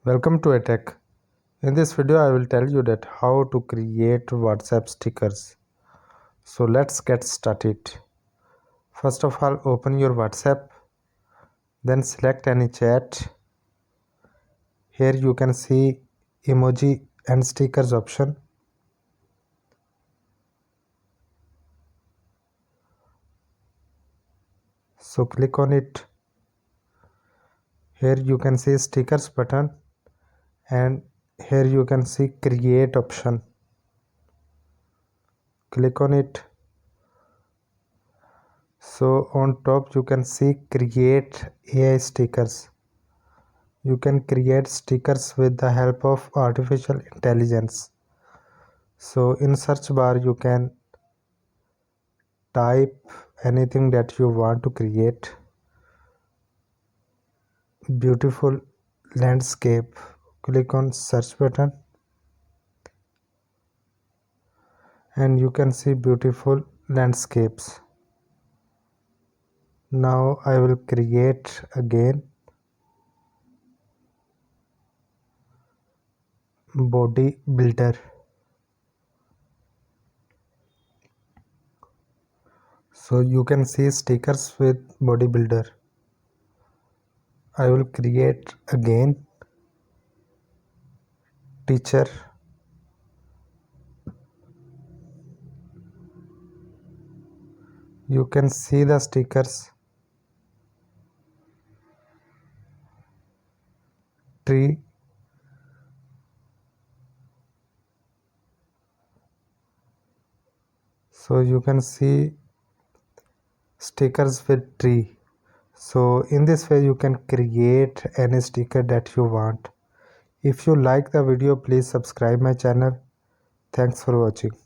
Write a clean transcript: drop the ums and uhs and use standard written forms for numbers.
Welcome to Tech. In this video I will tell you that how to create WhatsApp stickers. So let's get started. First of all, open your WhatsApp, then select any chat. Here you can see emoji and stickers option. So click on it. Here you can see stickers button and here you can see create option. Click on it. So on top you can see create AI stickers. You can create stickers with the help of artificial intelligence. So in search bar you can type anything that you want to create. Beautiful landscape. Click on search button and you can see beautiful landscapes. Now I will create again body builder. So you can see stickers with bodybuilder. I will create again teacher. You can see the stickers tree. So you can see stickers with tree. So in this way you can create any sticker that you want. If you like the video, please subscribe my channel. Thanks for watching.